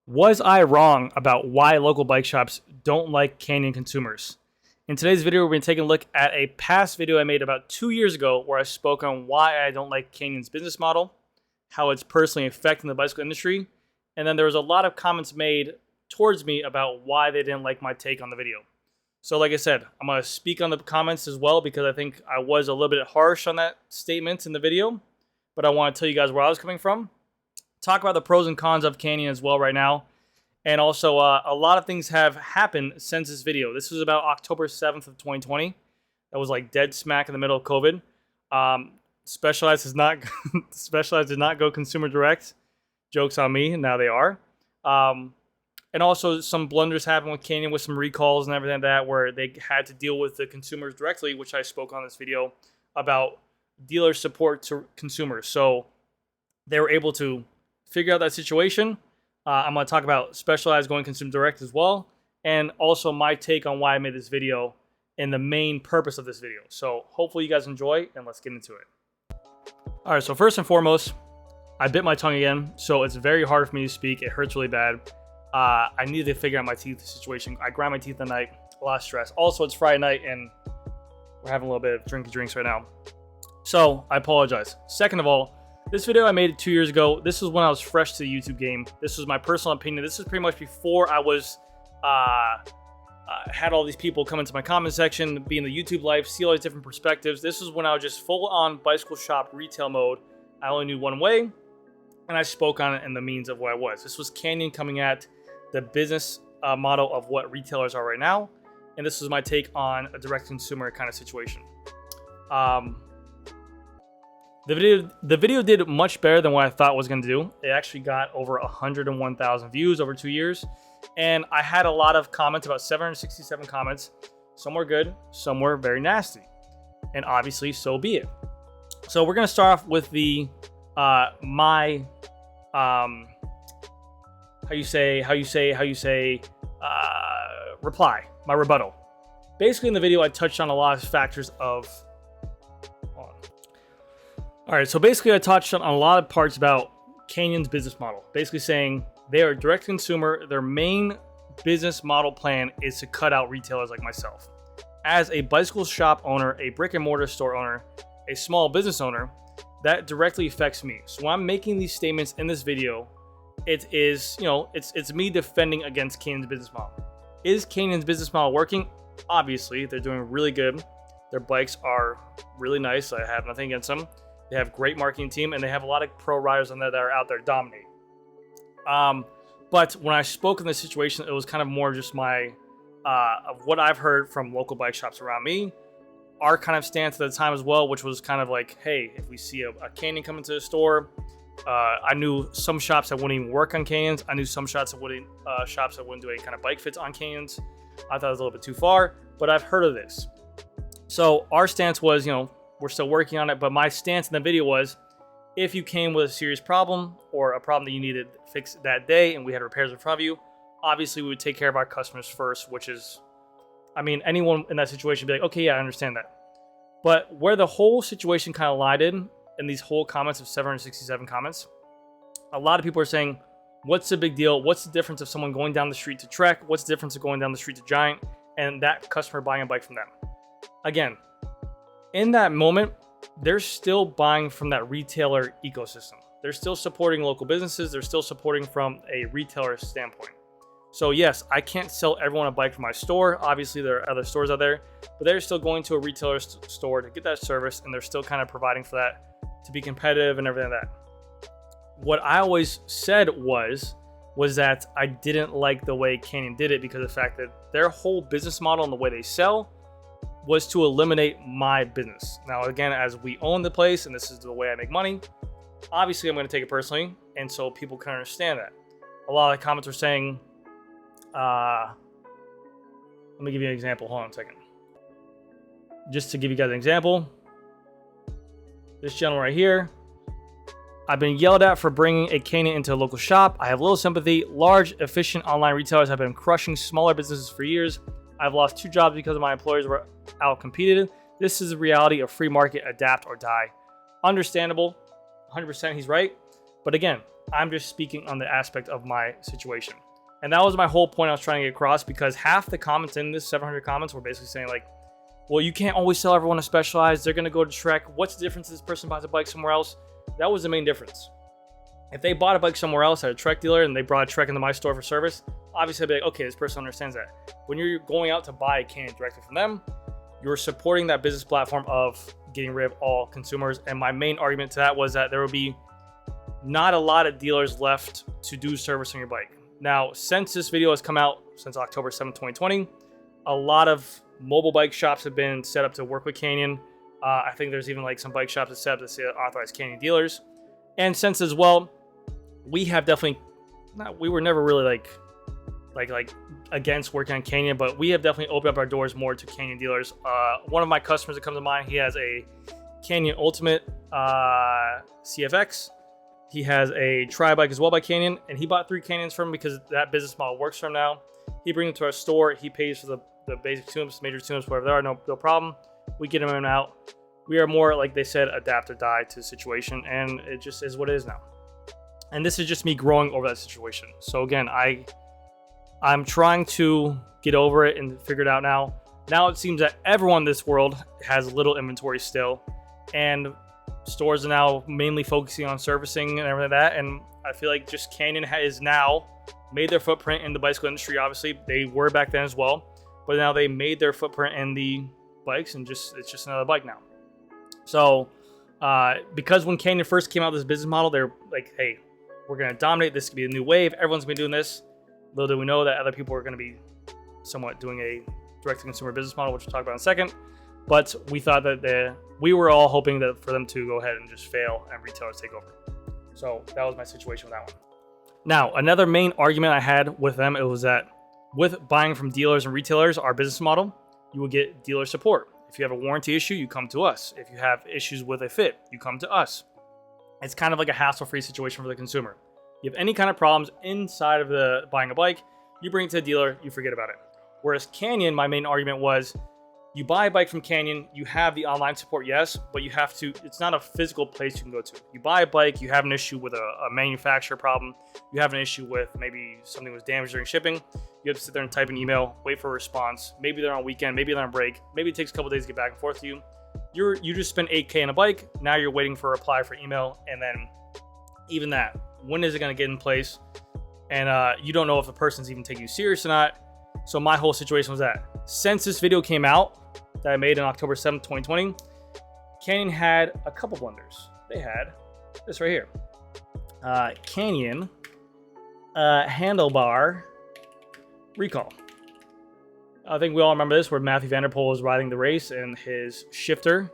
Was I wrong about why local bike shops don't like Canyon consumers? In today's video, we're going to take a look at a past video I made about 2 years ago where I spoke on why I don't like Canyon's business model, how it's personally affecting the bicycle industry, and then there was a lot of comments made towards me about why they didn't like my take on the video. So like I said, I'm going to speak on the comments as well because I think I was a little bit harsh on that statement in the video, but I want to tell you guys where I was coming from. Talk about the pros and cons of Canyon as well right now. And also, a lot of things have happened since this video. This was about October 7th of 2020. That was like dead smack in the middle of COVID. Specialized did not go consumer direct. Joke's on me, now they are. And also some blunders happened with Canyon with some recalls and everything like that where they had to deal with the consumers directly, which I spoke on this video about dealer support to consumers. So they were able to figure out that situation. I'm going to talk about Specialized going consumer direct as well, and also my take on why I made this video and the main purpose of this video. So hopefully you guys enjoy, and let's get into it. All right, so first and foremost, I bit my tongue again, so it's very hard for me to speak. It hurts really bad. I needed to figure out my teeth situation. I grind my teeth at night, a lot of stress. Also, it's Friday night, and we're having a little bit of drinks right now. So I apologize. Second of all, this video I made 2 years ago. This was when I was fresh to the YouTube game. This was my personal opinion. This was pretty much before I was had all these people come into my comment section, be in the YouTube life, see all these different perspectives. This was when I was just full on bicycle shop retail mode. I only knew one way, and I spoke on it in the means of what I was. This was Canyon coming at the business model of what retailers are right now, and this was my take on a direct consumer kind of situation. The video did much better than what I thought it was going to do. It actually got over 101,000 views over 2 years. And I had a lot of comments, about 767 comments. Some were good, some were very nasty. And obviously, so be it. So we're going to start off with the, my reply, my rebuttal. Basically in the video, I touched on a lot of factors of, all right, so basically I touched on a lot of parts about Canyon's business model. Basically saying they are direct consumer. Their main business model plan is to cut out retailers like myself. As a bicycle shop owner, a brick and mortar store owner, a small business owner, that directly affects me. So when I'm making these statements in this video, it is, it's me defending against Canyon's business model. Is Canyon's business model working? Obviously, they're doing really good. Their bikes are really nice. I have nothing against them. They have a great marketing team, and they have a lot of pro riders on there that are out there dominating. But when I spoke in this situation, it was kind of more just my of what I've heard from local bike shops around me, our kind of stance at the time as well, which was kind of like, hey, if we see a Canyon come into the store, I knew some shops that wouldn't even work on Canyons. I knew some shops that wouldn't do any kind of bike fits on Canyons. I thought it was a little bit too far, but I've heard of this. So our stance was, we're still working on it, but my stance in the video was, if you came with a serious problem or a problem that you needed fixed that day and we had repairs in front of you, obviously we would take care of our customers first, which is, anyone in that situation would be like, okay, yeah, I understand that. But where the whole situation kind of lied in these whole comments of 767 comments, a lot of people are saying, what's the big deal? What's the difference of someone going down the street to Trek? What's the difference of going down the street to Giant and that customer buying a bike from them? Again, in that moment, they're still buying from that retailer ecosystem. They're still supporting local businesses. They're still supporting from a retailer standpoint. So yes, I can't sell everyone a bike from my store. Obviously, there are other stores out there, but they're still going to a retailer store to get that service, and they're still kind of providing for that to be competitive and everything like that. What I always said was that I didn't like the way Canyon did it because of the fact that their whole business model and the way they sell was to eliminate my business. Now, again, as we own the place and this is the way I make money, obviously I'm going to take it personally, and so people can understand that. A lot of the comments are saying, let me give you an example. Hold on a second. Just to give you guys an example, this gentleman right here, I've been yelled at for bringing a Canyon into a local shop. I have little sympathy. Large, efficient online retailers have been crushing smaller businesses for years. I've lost 2 jobs because my employers were out-competed. This is the reality of free market, adapt or die. Understandable, 100% he's right. But again, I'm just speaking on the aspect of my situation. And that was my whole point I was trying to get across, because half the comments in this 700 comments were basically saying like, well, you can't always sell everyone a Specialized. They're going to go to Trek. What's the difference if this person buys a bike somewhere else? That was the main difference. If they bought a bike somewhere else at a Trek dealer and they brought a Trek into my store for service, obviously I'd be like, okay, this person understands that. When you're going out to buy a Canyon directly from them, you're supporting that business platform of getting rid of all consumers. And my main argument to that was that there would be not a lot of dealers left to do service on your bike. Now, since this video has come out, since October 7th, 2020, a lot of mobile bike shops have been set up to work with Canyon. I think there's even like some bike shops that set up to say authorized Canyon dealers. And since as well, we have definitely, we were never really like against working on Canyon, but we have definitely opened up our doors more to Canyon dealers. One of my customers that comes to mind, he has a Canyon Ultimate CFX. He has a tri-bike as well by Canyon, and he bought 3 Canyons from him because that business model works for him now. He brings them to our store. He pays for the basic tune-ups, major tune-ups, whatever there are, no problem. We get them in and out. We are more, like they said, adapt or die to the situation, and it just is what it is now. And this is just me growing over that situation. So again, I'm trying to get over it and figure it out now. Now it seems that everyone in this world has little inventory still, and stores are now mainly focusing on servicing and everything like that. And I feel like just Canyon has now made their footprint in the bicycle industry. Obviously, they were back then as well, but now they made their footprint in the bikes, and it's just another bike now. So because when Canyon first came out with this business model, they're like, hey, we're going to dominate. This could be a new wave. Everyone's going to be doing this. Little did we know that other people were going to be somewhat doing a direct-to-consumer business model, which we'll talk about in a second. But we thought that we were all hoping that for them to go ahead and just fail and retailers take over. So that was my situation with that one. Now, another main argument I had with them, it was that with buying from dealers and retailers, our business model, you will get dealer support. If you have a warranty issue, you come to us. If you have issues with a fit, you come to us. It's kind of like a hassle-free situation for the consumer. You have any kind of problems inside of the buying a bike, you bring it to the dealer, you forget about it. Whereas Canyon, my main argument was, you buy a bike from Canyon, you have the online support, yes, but you have to, it's not a physical place you can go to. You buy a bike, you have an issue with a manufacturer problem, you have an issue with maybe something was damaged during shipping, you have to sit there and type an email, wait for a response. Maybe they're on a weekend, maybe they're on a break, maybe it takes a couple days to get back and forth to you. You just spent $8K on a bike, now you're waiting for a reply for email, and then even that, when is it going to get in place? And you don't know if the person's even taking you serious or not. So my whole situation was that since this video came out that I made on October 7th, 2020, Canyon had a couple blunders. They had this right here. Canyon handlebar recall. I think we all remember this, where Matthew Vanderpool was riding the race and his shifter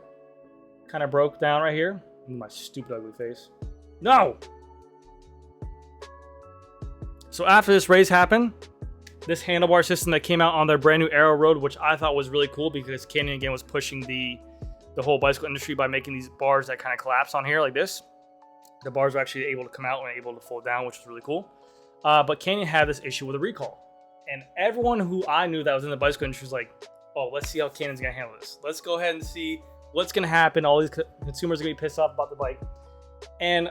kind of broke down right here. My stupid ugly face. No! So after this race happened, this handlebar system that came out on their brand new Aero Road, which I thought was really cool because Canyon again was pushing the whole bicycle industry by making these bars that kind of collapse on here like this. The bars were actually able to come out and able to fold down, which was really cool. But Canyon had this issue with a recall. And everyone who I knew that was in the bicycle industry was like, oh, let's see how Canyon's going to handle this. Let's go ahead and see what's going to happen. All these consumers are going to be pissed off about the bike. And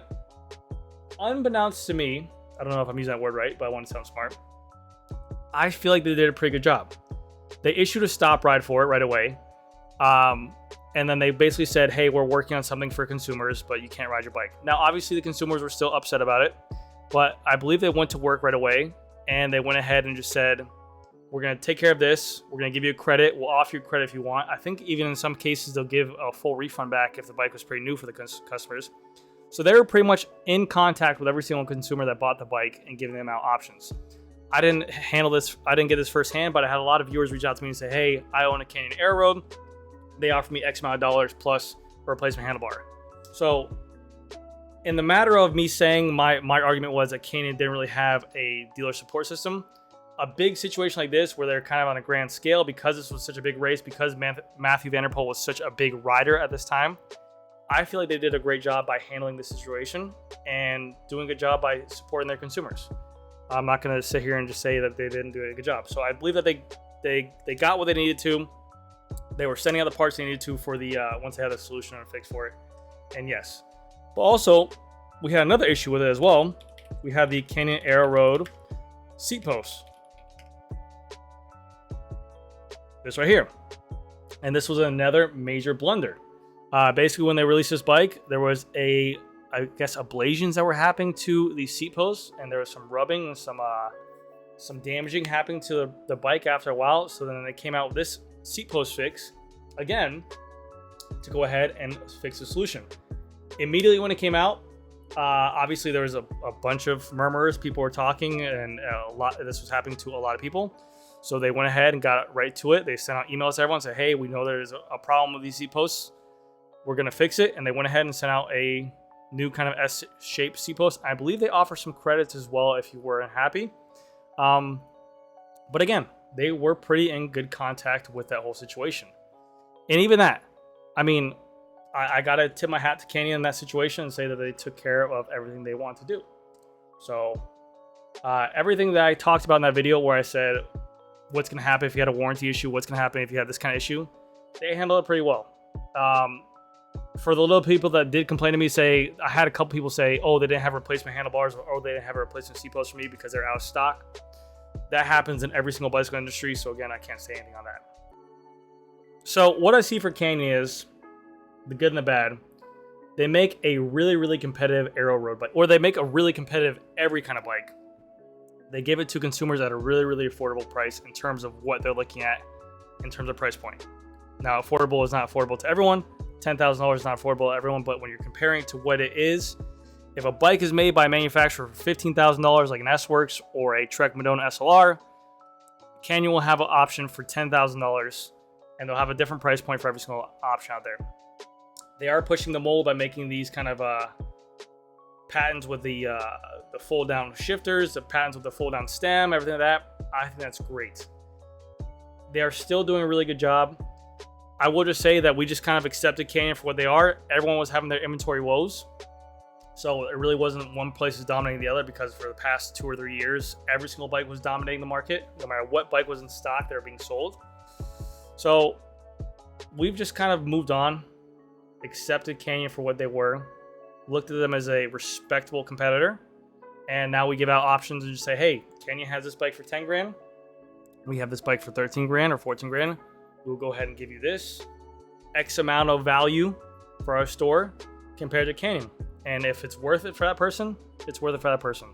unbeknownst to me, I don't know if I'm using that word right, but I want to sound smart. I feel like they did a pretty good job. They issued a stop ride for it right away. And then they basically said, hey, we're working on something for consumers, but you can't ride your bike. Now, obviously, the consumers were still upset about it, but I believe they went to work right away, and they went ahead and just said, we're going to take care of this. We're going to give you a credit. We'll offer you credit if you want. I think even in some cases, they'll give a full refund back if the bike was pretty new for the customers. So they were pretty much in contact with every single consumer that bought the bike and giving them out options. I didn't handle this. I didn't get this firsthand, but I had a lot of viewers reach out to me and say, hey, I own a Canyon Aero Road. They offered me X amount of dollars plus a replacement handlebar. So in the matter of me saying my argument was that Canyon didn't really have a dealer support system, a big situation like this where they're kind of on a grand scale, because this was such a big race, because Matthew Vanderpool was such a big rider at this time, I feel like they did a great job by handling the situation and doing a good job by supporting their consumers. I'm not going to sit here and just say that they didn't do a good job. So I believe that they got what they needed to. They were sending out the parts they needed to for the once they had a solution or a fix for it. And yes. But also, we had another issue with it as well. We had the Canyon Aero Road seat posts. This right here. And this was another major blunder. Basically, when they released this bike, there was I guess ablations that were happening to the seat posts, and there was some rubbing and some damaging happening to the bike after a while. So then they came out with this seat post fix again to go ahead and fix the solution. Immediately when it came out, obviously there was a bunch of murmurs. People were talking, and this was happening to a lot of people. So they went ahead and got right to it. They sent out emails to everyone, said, hey, we know there's a problem with these seat posts. We're going to fix it. And they went ahead and sent out a new kind of S-shaped seat post. I believe they offer some credits as well if you weren't happy. But again, they were pretty in good contact with that whole situation. And even that, I mean, I got to tip my hat to Canyon in that situation and say that they took care of everything they wanted to do. So everything that I talked about in that video where I said, what's going to happen if you had a warranty issue, what's going to happen if you had this kind of issue, they handled it pretty well. For the little people that did complain to me, I had a couple people say, oh, they didn't have replacement handlebars, or they didn't have a replacement seat post for me because they're out of stock. That happens in every single bicycle industry. So again, I can't say anything on that. So what I see for Canyon is the good and the bad. They make a really, really competitive aero road bike, or they make a really competitive every kind of bike. They give it to consumers at a really, really affordable price in terms of what they're looking at in terms of price point. Now, affordable is not affordable to everyone. $10,000 is not affordable to everyone, but when you're comparing it to what it is, if a bike is made by a manufacturer for $15,000 like an S-Works or a Trek Madonna SLR, Canyon will have an option for $10,000, and they'll have a different price point for every single option out there. They are pushing the mold by making these kind of patents with the fold down shifters, the patents with the fold down stem, everything like that. I think that's great. They are still doing a really good job. I will just say that we just kind of accepted Canyon for what they are. Everyone was having their inventory woes. So it really wasn't one place is dominating the other, because for the past 2 or 3 years, every single bike was dominating the market. No matter what bike was in stock, they were being sold. So we've just kind of moved on, accepted Canyon for what they were, looked at them as a respectable competitor, and now we give out options and just say, hey, Canyon has this bike for 10 grand. We have this bike for 13 grand or 14 grand. We'll go ahead and give you this X amount of value for our store compared to Canyon. And if it's worth it for that person, it's worth it for that person.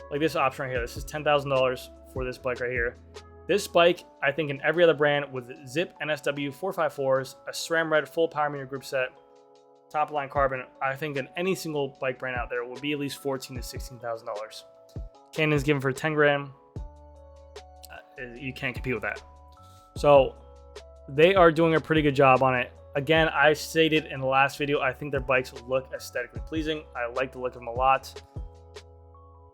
Like this option right here. This is $10,000 for this bike right here. This bike, I think in every other brand with Zip NSW 454s, a SRAM Red full power meter group set, top line carbon, I think in any single bike brand out there will be at least $14,000 to $16,000. Canyon's given for 10 grand. You can't compete with that. So they are doing a pretty good job on it. Again, I stated in the last video, I think their bikes look aesthetically pleasing. I like the look of them a lot.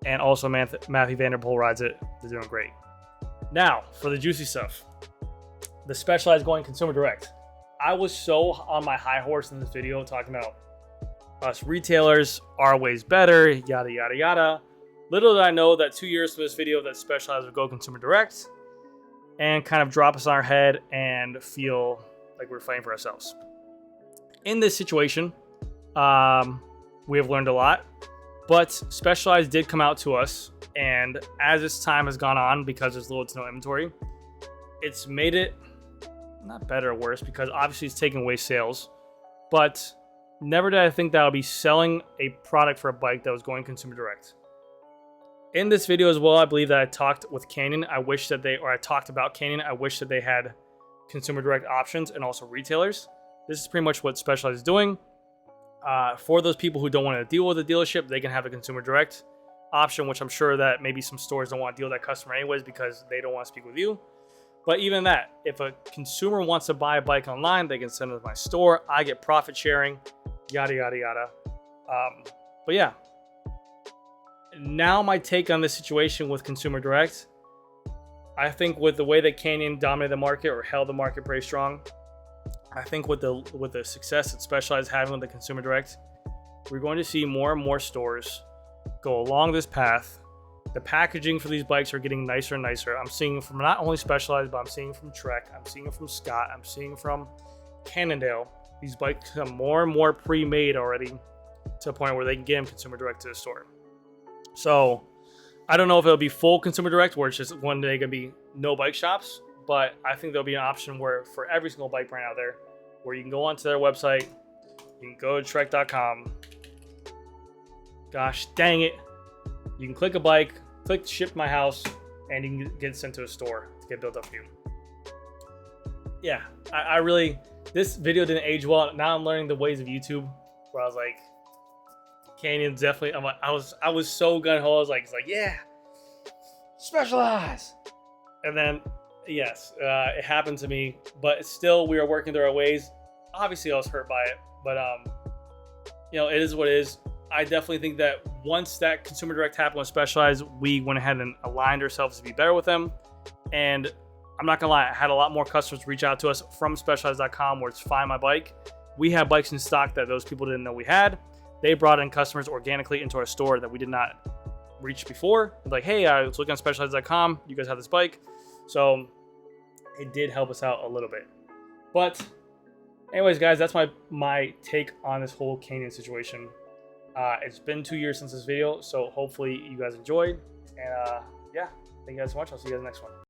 And also Matthew Vanderpool rides it. They're doing great. Now, for the juicy stuff. The Specialized going consumer direct. I was so on my high horse in this video talking about us retailers are ways better, yada, yada, yada. Little did I know that 2 years from this video that Specialized would go consumer direct and kind of drop us on our head and feel like we're fighting for ourselves. In this situation, we have learned a lot, but Specialized did come out to us, and as this time has gone on, because there's little to no inventory, it's made it not better or worse, because obviously it's taking away sales, but never did I think that I would be selling a product for a bike that was going consumer direct. In this video as well, I believe that I talked with Canyon. I talked about Canyon. I wish that they had consumer direct options and also retailers. This is pretty much what Specialized is doing. For those people who don't want to deal with a dealership, they can have a consumer direct option, which I'm sure that maybe some stores don't want to deal with that customer anyways because they don't want to speak with you. But even that, if a consumer wants to buy a bike online, they can send it to my store. I get profit sharing, yada, yada, yada. But yeah. Now my take on this situation with consumer direct, I think with the way that Canyon dominated the market or held the market pretty strong, I think with the success that Specialized having with the consumer direct, we're going to see more and more stores go along this path. The packaging for these bikes are getting nicer and nicer. I'm seeing from not only Specialized, but I'm seeing from Trek, I'm seeing from Scott, I'm seeing from Cannondale. These bikes become more and more pre-made already to a point where they can get them consumer direct to the store. So I don't know if it'll be full consumer direct where it's just one day gonna be no bike shops, but I think there'll be an option where for every single bike brand out there, where you can go onto their website, you can go to trek.com. Gosh dang it. You can click a bike, click ship to my house, and you can get it sent to a store to get built up for you. Yeah, I really, this video didn't age well. Now I'm learning the ways of YouTube, where I was like, Canyon's definitely, I was so gung-ho. I was like, it's like, yeah, Specialized. And then, yes, it happened to me, but still we were working through our ways. Obviously I was hurt by it, but you know, it is what it is. I definitely think that once that consumer direct happened with Specialized, we went ahead and aligned ourselves to be better with them. And I'm not gonna lie, I had a lot more customers reach out to us from Specialized.com, where it's Find My Bike. We have bikes in stock that those people didn't know we had. They brought in customers organically into our store that we did not reach before. Like, hey, I was looking on Specialized.com. You guys have this bike. So it did help us out a little bit. But anyways, guys, that's my take on this whole Canyon situation. It's been 2 years since this video, so hopefully you guys enjoyed. And yeah, thank you guys so much. I'll see you guys in the next one.